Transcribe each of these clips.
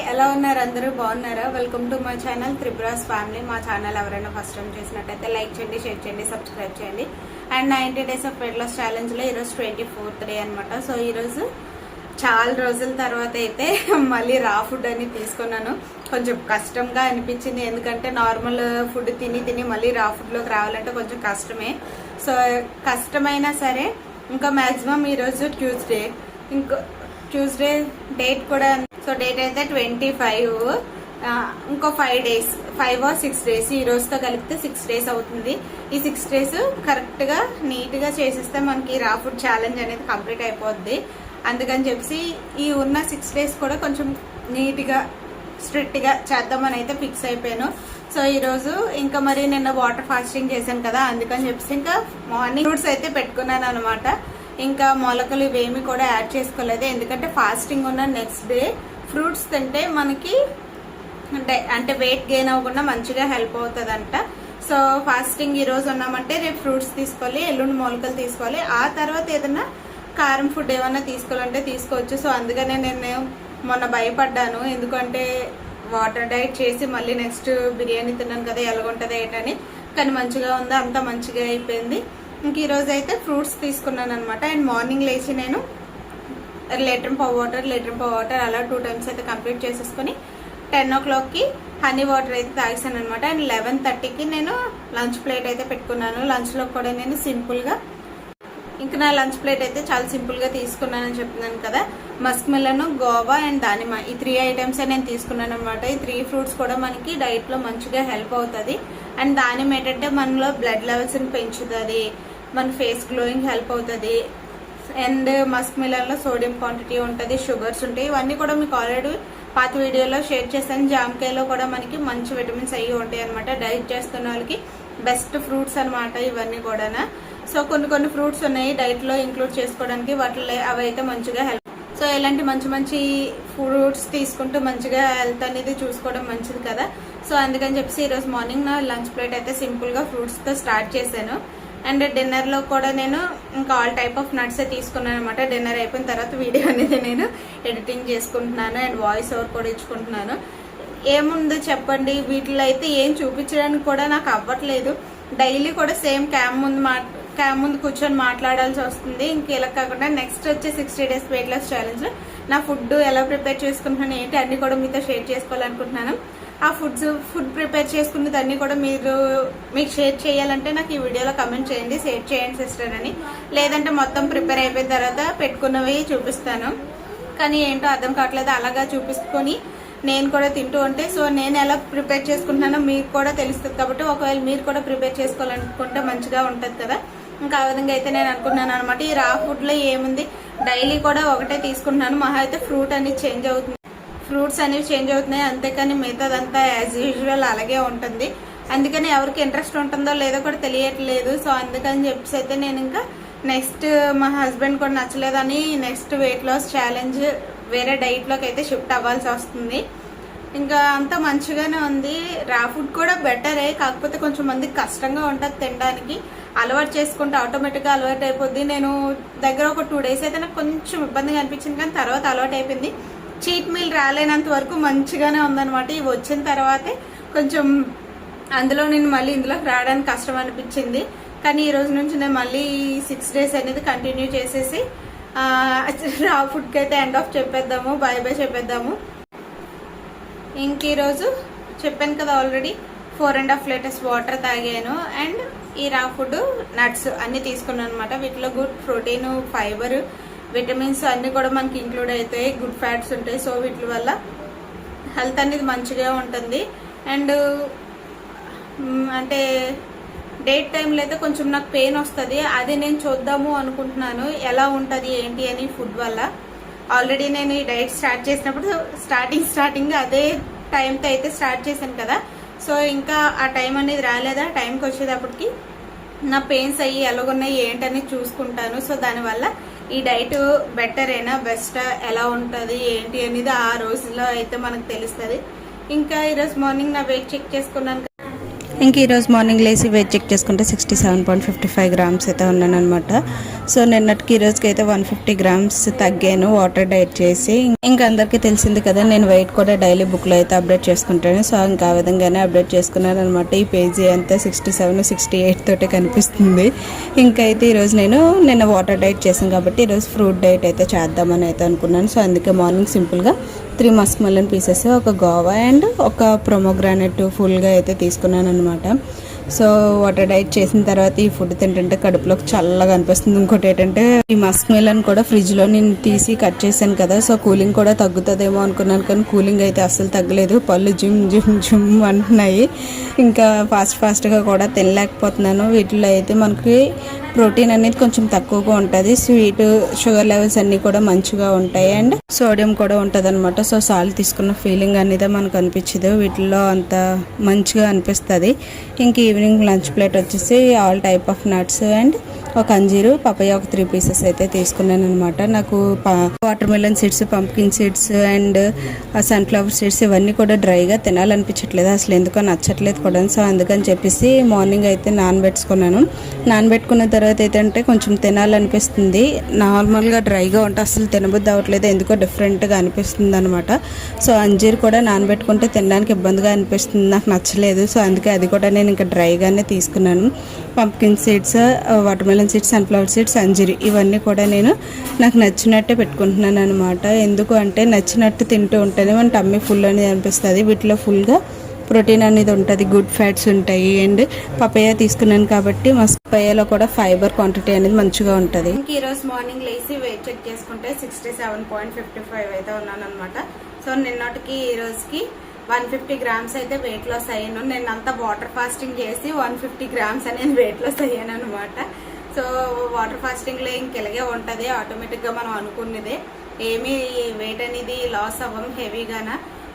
ఎలా ఉన్నారు అందరూ బాగున్నారా? Welcome to my channel Tripura's family. మా ఛానల్ ఎవరైనా ఫస్ట్ టైం చేసినట్టయితే లైక్ చేయండి, షేర్ చేయండి, సబ్స్క్రైబ్ చేయండి. And 90 days of weight loss challenge లో ఈరోజు 24th డే అనమాట. సో ఈరోజు చాలా రోజుల తర్వాత అయితే మళ్ళీ రా ఫుడ్ అని తీసుకున్నాను. కొంచెం కష్టంగా అనిపించింది, ఎందుకంటే నార్మల్ ఫుడ్ తిని మళ్ళీ రా ఫుడ్లోకి రావాలంటే కొంచెం కష్టమే. సో కష్టమైనా సరే ఇంకా మ్యాక్సిమం ఈరోజు ట్యూస్డే డేట్ కూడా. సో డేట్ అయితే 25. ఇంకో 5 days, 5 or 6 days, ఈ రోజుతో కలిపితే 6 days అవుతుంది. ఈ 6 days కరెక్ట్ గా నీట్ గా చేసిస్తే మనకి రా ఫుడ్ ఛాలెంజ్ అనేది కంప్లీట్ అయిపోద్ది. అందుకని చెప్పి ఈ ఉన్న 6 days కూడా కొంచెం నీట్ గా స్ట్రిక్ట్ గా చేద్దామని అయితే ఫిక్స్ అయిపోయాను. సో ఈ రోజు ఇంకా మరి నిన్న వాటర్ ఫాస్టింగ్ చేశాను కదా, అందుకని చెప్పి ఇంకా మార్నింగ్ ఫ్రూట్స్ అయితే పెట్టుకున్నాను అనమాట. ఇంకా మొలకలు ఇవేమి కూడా యాడ్ చేసుకోలేదు, ఎందుకంటే ఫాస్టింగ్ ఉన్న నెక్స్ట్ డే ఫ్రూట్స్ తింటే మనకి అంటే వెయిట్ గెయిన్ అవ్వకుండా మంచిగా హెల్ప్ అవుతుందంట. సో ఫాస్టింగ్ ఈ రోజు ఉన్నామంటే రేపు ఫ్రూట్స్ తీసుకోవాలి, ఎల్లుండి మొలకలు తీసుకోవాలి, ఆ తర్వాత ఏదైనా కారం ఫుడ్ ఏమన్నా తీసుకోవాలంటే తీసుకోవచ్చు. సో అందుకనే నేను మొన్న భయపడ్డాను, ఎందుకంటే వాటర్ డైట్ చేసి మళ్ళీ నెక్స్ట్ బిర్యానీ తిన్నాను కదా ఎలాగుంటుంది ఏంటని. కానీ మంచిగా ఉంది, అంతా మంచిగా అయిపోయింది. ఇంక ఈరోజు అయితే ఫ్రూట్స్ తీసుకున్నాను అనమాట. అండ్ మార్నింగ్ లేచి నేను లీటర్ పావు వాటర్ అలా 2 times అయితే కంప్లీట్ చేసేసుకుని 10 o'clockకి హనీ వాటర్ అయితే తాగేసాను అనమాట. అండ్ 11:30కి నేను లంచ్ ప్లేట్ అయితే పెట్టుకున్నాను. లంచ్లో కూడా నేను సింపుల్గా ఇంకా నా లంచ్ ప్లేట్ అయితే చాలా సింపుల్గా తీసుకున్నానని చెప్తున్నాను కదా. మస్క్ మిలన్, గోవా అండ్ దానిమ్మ, ఈ 3 items నేను తీసుకున్నాను అనమాట. ఈ 3 fruits కూడా మనకి డైట్లో మంచిగా హెల్ప్ అవుతుంది. అండ్ దానిమ్మ ఏంటంటే మనలో బ్లడ్ లెవెల్స్ని పెంచుతుంది, మన ఫేస్ గ్లోయింగ్ హెల్ప్ అవుతుంది. అండ్ మస్క్ మిలన్లో సోడియం క్వాంటిటీ ఉంటుంది, షుగర్స్ ఉంటాయి. ఇవన్నీ కూడా మీకు ఆల్రెడీ పాత వీడియోలో షేర్ చేశాను. జామకాయలో కూడా మనకి మంచి విటమిన్స్ అయ్యి ఉంటాయి అనమాట. డైట్ చేస్తున్న వాళ్ళకి బెస్ట్ ఫ్రూట్స్ అనమాట ఇవన్నీ కూడా. సో కొన్ని ఫ్రూట్స్ ఉన్నాయి డైట్లో ఇంక్లూడ్ చేసుకోవడానికి, వాటిలో అవి అయితే మంచిగా హెల్ప్. సో ఇలాంటి మంచి ఫ్రూట్స్ తీసుకుంటూ మంచిగా హెల్త్ అనేది చూసుకోవడం మంచిది కదా. సో అందుకని చెప్పి ఈరోజు మార్నింగ్ నా లంచ్ ప్లేట్ అయితే సింపుల్గా ఫ్రూట్స్తో స్టార్ట్ చేశాను. అండ్ డిన్నర్లో కూడా నేను ఇంకా ఆల్ టైప్ ఆఫ్ నట్సే తీసుకున్నాను అనమాట. డిన్నర్ అయిపోయిన తర్వాత వీడియో అనేది నేను ఎడిటింగ్ చేసుకుంటున్నాను అండ్ వాయిస్ ఓవర్ కూడా ఇచ్చుకుంటున్నాను. ఏముందో చెప్పండి, వీటిలో అయితే ఏం చూపించడానికి కూడా నాకు అవ్వట్లేదు. డైలీ కూడా సేమ్ క్యామ్ ముందు కూర్చొని మాట్లాడాల్సి వస్తుంది. ఇంక ఇలా కాకుండా నెక్స్ట్ వచ్చే 60 days వెయిట్ లాస్ ఛాలెంజ్లో నా ఫుడ్ ఎలా ప్రిపేర్ చేసుకుంటున్నాను ఏంటి అన్ని కూడా మీతో షేర్ చేసుకోవాలనుకుంటున్నాను. ఆ ఫుడ్ ప్రిపేర్ చేసుకున్నది అన్ని కూడా మీకు షేర్ చేయాలంటే నాకు ఈ వీడియోలో కమెంట్ చేయండి, షేర్ చేయండి సిస్టర్ అని. లేదంటే మొత్తం ప్రిపేర్ అయిపోయిన తర్వాత పెట్టుకున్నవి చూపిస్తాను. కానీ ఏంటో అర్థం కావట్లేదు, అలాగా చూపించుకొని నేను కూడా తింటూ ఉంటే సో నేను ఎలా ప్రిపేర్ చేసుకుంటున్నానో మీకు కూడా తెలుస్తుంది. కాబట్టి ఒకవేళ మీరు కూడా ప్రిపేర్ చేసుకోవాలనుకుంటే మంచిగా ఉంటుంది కదా. ఇంకా ఆ విధంగా అయితే నేను అనుకున్నాను అనమాట. ఈ రా ఫుడ్లో ఏముంది, డైలీ కూడా ఒకటే తీసుకుంటున్నాను. మహా అయితే ఫ్రూట్స్ అనేవి చేంజ్ అవుతున్నాయి అంతేకాని మిగతాదంతా యాజ్ యూజువల్ అలాగే ఉంటుంది. అందుకని ఎవరికి ఇంట్రెస్ట్ ఉంటుందో లేదో కూడా తెలియట్లేదు. సో అందుకని చెప్పేసి అయితే నేను ఇంకా నెక్స్ట్ మా హస్బెండ్ కూడా నచ్చలేదని నెక్స్ట్ వెయిట్ లాస్ ఛాలెంజ్ వేరే డైట్లోకి అయితే షిఫ్ట్ అవ్వాల్సి వస్తుంది. ఇంకా అంతా మంచిగానే ఉంది. రా ఫుడ్ కూడా బెటరే, కాకపోతే కొంచెం మందికి కష్టంగా ఉంటుంది తినడానికి. అలవాటు చేసుకుంటే ఆటోమేటిక్గా అలవాటు అయిపోద్ది. నేను దగ్గర ఒక 2 days అయితే నాకు కొంచెం ఇబ్బందిగా అనిపించింది, కానీ తర్వాత అలవాటు అయిపోయింది. చీట్ మీల్ రాలేనంత వరకు మంచిగానే ఉందన్నమాట. ఇవి వచ్చిన తర్వాతే కొంచెం అందులో నేను మళ్ళీ ఇందులోకి రావడానికి కష్టం అనిపించింది. కానీ ఈ రోజు నుంచి నేను మళ్ళీ 6 days అనేది కంటిన్యూ చేసేసి రా ఫుడ్కి అయితే ఎండ్ ఆఫ్ చెప్పేద్దాము, బై చెప్పేద్దాము. ఇంక ఈరోజు చెప్పాను కదా ఆల్రెడీ 4.5 liters వాటర్ తాగాను. అండ్ ఈ రా ఫుడ్ నట్స్ అన్ని తీసుకున్నాను అనమాట. వీటిలో గుడ్ ప్రోటీన్, ఫైబర్, విటమిన్స్ అన్ని కూడా మనకి ఇంక్లూడ్ అవుతాయి, గుడ్ ఫ్యాట్స్ ఉంటాయి. సో వీటి వల్ల హెల్త్ అనేది మంచిగా ఉంటుంది. అండ్ అంటే డేట్ టైంలో అయితే కొంచెం నాకు పెయిన్ వస్తుంది, అది నేను చూద్దాము అనుకుంటున్నాను ఎలా ఉంటుంది ఏంటి అని ఫుడ్ వల్ల. ఆల్రెడీ నేను ఈ డైట్ స్టార్ట్ చేసినప్పుడు స్టార్టింగ్ అదే టైంతో అయితే స్టార్ట్ చేశాను కదా. సో ఇంకా ఆ టైం అనేది రాలేదా, టైంకి వచ్చేటప్పటికి నా పెయిన్స్ అయ్యి ఎలాగున్నాయి ఏంటని చూసుకుంటాను. సో దానివల్ల ఈ డైట్ బెటరేనా బెస్టా ఎలా ఉంటుంది ఏంటి అనేది ఆ రోజులో అయితే మనకు తెలుస్తుంది. ఇంకా ఈరోజు మార్నింగ్ నా వెయిట్ చెక్ చేసుకున్నాను. ఇంక ఈరోజు మార్నింగ్ లేసి వెయిట్ చెక్ చేసుకుంటే 67.55 గ్రామ్స్ అయితే ఉన్నాను అనమాట. సో నిన్నటికి ఈ రోజుకి అయితే 150 గ్రామ్స్ తగ్గాను వాటర్ డైట్ చేసి. ఇంకా అందరికీ తెలిసింది కదా, నేను వెయిట్ కూడా డైలీ బుక్లో అయితే అప్డేట్ చేసుకుంటాను. సో ఇంకా ఆ విధంగానే అప్డేట్ చేసుకున్నాను అనమాట. ఈ పేజీ అంతా 67, 68 తోటే కనిపిస్తుంది. ఇంకా అయితే ఈరోజు నేను నిన్న వాటర్ డైట్ చేశాను కాబట్టి ఈరోజు ఫ్రూట్ డైట్ అయితే చేద్దామని అయితే అనుకున్నాను. సో అందుకే మార్నింగ్ సింపుల్గా 3 మస్క్ మెలన్ పీసెస్, ఒక గోవా అండ్ ఒక ప్రొమోగ్రానైట్ ఫుల్గా అయితే తీసుకున్నాను అనమాట. సో వాటర్ డైట్ చేసిన తర్వాత ఈ ఫుడ్ తింటుంటే కడుపులోకి చల్లగా అనిపిస్తుంది. ఇంకోటి ఏంటంటే ఈ మస్క్ మెలన్ కూడా ఫ్రిడ్జ్లో నేను తీసి కట్ చేశాను కదా, సో కూలింగ్ కూడా తగ్గుతుందేమో అనుకున్నాను, కానీ కూలింగ్ అయితే అస్సలు తగ్గలేదు. పళ్ళు జిమ్ జిమ్ జిమ్ అంటున్నాయి. ఇంకా ఫాస్ట్గా కూడా తినలేకపోతున్నాను. వీటిలో అయితే మనకి ప్రోటీన్ అనేది కొంచెం తక్కువగా ఉంటుంది, స్వీట్ షుగర్ లెవెల్స్ అన్నీ కూడా మంచిగా ఉంటాయి అండ్ సోడియం కూడా ఉంటుంది అనమాట. సో సాల్ట్ తీసుకున్న ఫీలింగ్ అనేది మనకు అనిపించదు, వీటిల్లో అంత మంచిగా అనిపిస్తుంది. ఇంక ఈవినింగ్ లంచ్ ప్లేట్ వచ్చేసి all type of nuts and ఒక అంజీరు, పపాయ ఒక 3 పీసెస్ అయితే తీసుకున్నాను అనమాట. నాకు water melon seeds, pumpkin seeds and sunflower seeds ఇవన్నీ కూడా డ్రైగా తినాలనిపించట్లేదు, అసలు ఎందుకో నచ్చట్లేదు కూడా. సో అందుకని చెప్పేసి మార్నింగ్ అయితే నానబెట్టుకున్నాను. నానబెట్టుకున్న తర్వాత ఏంటంటే కొంచెం తినాలనిపిస్తుంది. నార్మల్గా డ్రైగా ఉంటే అసలు తినబుద్ధి అవ్వట్లేదు, ఎందుకో డిఫరెంట్గా అనిపిస్తుంది అనమాట. సో అంజీర్ కూడా నానబెట్టుకుంటే తినడానికి ఇబ్బందిగా అనిపిస్తుంది, నాకు నచ్చలేదు. సో అందుకే అది కూడా నేను ఇంకా డ్రైగానే తీసుకున్నాను. Pumpkin seeds, watermelon seeds, sunflower seeds, అంజీర్ ఇవన్నీ కూడా నేను నాకు నచ్చినట్టే పెట్టుకుంటున్నాను అనమాట. ఎందుకు అంటే నచ్చినట్టు తింటూ ఉంటేనే మన టమ్మీ ఫుల్ అనేది అనిపిస్తుంది. వీటిలో ఫుల్గా ప్రోటీన్ అనేది ఉంటుంది, గుడ్ ఫ్యాట్స్ ఉంటాయి అండ్ పపాయ తీసుకున్నాను కాబట్టి పపాయలో కూడా ఫైబర్ క్వాంటిటీ అనేది మంచిగా ఉంటుంది. ఇంక ఈరోజు మార్నింగ్ లేసి వెయిట్ చెక్ చేసుకుంటే 67.55 అయితే ఉన్నాను అనమాట. సో నిన్నటికి ఈ రోజుకి 150 గ్రామ్స్ అయితే వెయిట్ లాస్ అయ్యాను. నిన్నంతా వాటర్ ఫాస్టింగ్ చేసి 150 గ్రామ్స్ అనేది వెయిట్ లాస్ అయ్యాను అనమాట. సో వాటర్ ఫాస్టింగ్లో ఇంకెలాగే ఉంటుంది, ఆటోమేటిక్గా మనం అనుకున్నదే ఏమీ వెయిట్ అనేది లాస్ అవ్వం, హెవీగాన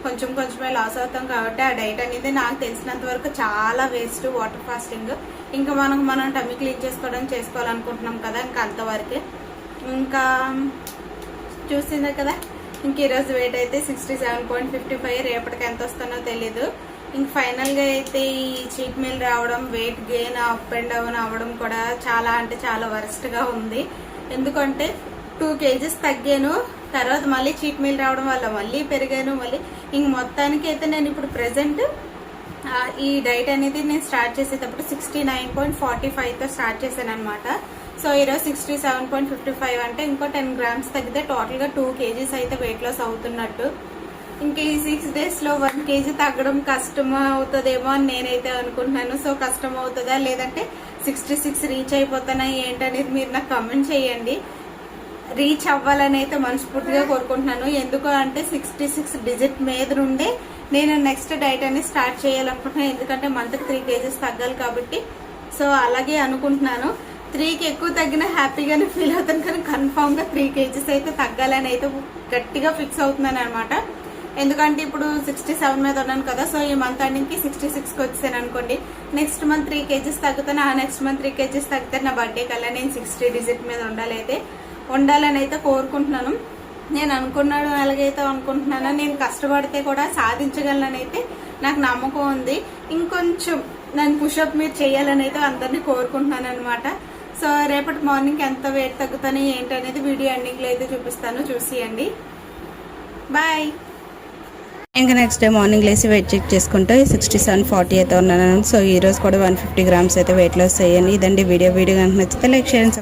కొంచెమే లాస్ అవుతాం. కాబట్టి ఆ డైట్ అనేది నాకు తెలిసినంత వరకు చాలా వేస్ట్ వాటర్ ఫాస్టింగ్. ఇంకా మనం టమ్మీ క్లీన్ చేసుకోవాలనుకుంటున్నాం కదా, ఇంకా అంతవరకే. ఇంకా చూసిందే కదా, ఇంక ఈరోజు వెయిట్ అయితే 67.55. రేపటికి ఎంత వస్తానో తెలీదు. ఇంక ఫైనల్గా అయితే ఈ చీట్ మీల్ రావడం, weight gain up and down అవ్వడం కూడా చాలా అంటే చాలా వరస్ట్గా ఉంది. ఎందుకంటే 2 kgs తగ్గాను, తర్వాత మళ్ళీ చీట్ మీల్ రావడం వల్ల మళ్ళీ పెరిగాను. మళ్ళీ ఇంక మొత్తానికి అయితే నేను ఇప్పుడు ప్రెసెంట్ ఈ డైట్ అనేది నేను స్టార్ట్ చేసేటప్పుడు 69.45తో స్టార్ట్ చేశాను అనమాట. సో ఈరోజు 67.55 అంటే ఇంకో 10 గ్రామ్స్ తగ్గితే టోటల్గా 2 kgs అయితే వెయిట్ లాస్ అవుతున్నట్టు. ఇంక ఈ 6 daysలో 1 kg తగ్గడం కష్టం అవుతుందేమో అని నేనైతే అనుకుంటున్నాను. సో కష్టం అవుతుందా లేదంటే 66 రీచ్ అయిపోతానా ఏంటనేది మీరు నాకు కమెంట్ చేయండి. రీచ్ అవ్వాలని అయితే మనస్ఫూర్తిగా కోరుకుంటున్నాను. ఎందుకు అంటే 66 డిజిట్ మీద నుండే నేను నెక్స్ట్ డైట్ అనేది స్టార్ట్ చేయాలనుకుంటున్నాను. ఎందుకంటే మంత్కి 3 kgs తగ్గాలి కాబట్టి. సో అలాగే అనుకుంటున్నాను. 3కి ఎక్కువ తగ్గినా హ్యాపీగానే ఫీల్ అవుతాను, కానీ కన్ఫామ్గా 3 kgs అయితే తగ్గాలని అయితే గట్టిగా ఫిక్స్ అవుతున్నాను అనమాట. ఎందుకంటే ఇప్పుడు 67 మీద ఉన్నాను కదా, సో ఈ మంత్ ఎండింగ్కి 66కి వచ్చాను అనుకోండి. నెక్స్ట్ మంత్ 3 kgs తగ్గుతాను, ఆ నెక్స్ట్ మంత్ 3 kgs తగ్గితే నా బర్త్డే కల్లా నేను 60 డిజిట్ మీద ఉండాలని అయితే కోరుకుంటున్నాను. నేను అనుకున్నాను ఎలాగైతే అనుకుంటున్నానో, నేను కష్టపడితే కూడా సాధించగలనని అయితే నాకు నమ్మకం ఉంది. ఇంకొంచెం నన్ను పుషప్ మీరు చేయాలని అయితే అందరినీ కోరుకుంటున్నాను అనమాట. సో రేపటి మార్నింగ్ ఎంత వెయిట్ తగ్గుతానో ఏంటనేది వీడియో ఎండింగ్లో అయితే చూపిస్తాను, చూసియండి. బాయ్. ఇంకా నెక్స్ట్ డే మార్నింగ్ లేసి వెయిట్ చెక్ చేసుకుంటే 67.40 అయితే ఉన్నాను. సో ఈ రోజు కూడా 150 గ్రామ్స్ అయితే వెయిట్ లాస్ అయ్యాను. ఇదండి వీడియో కనుక నచ్చితే లైక్, షేర్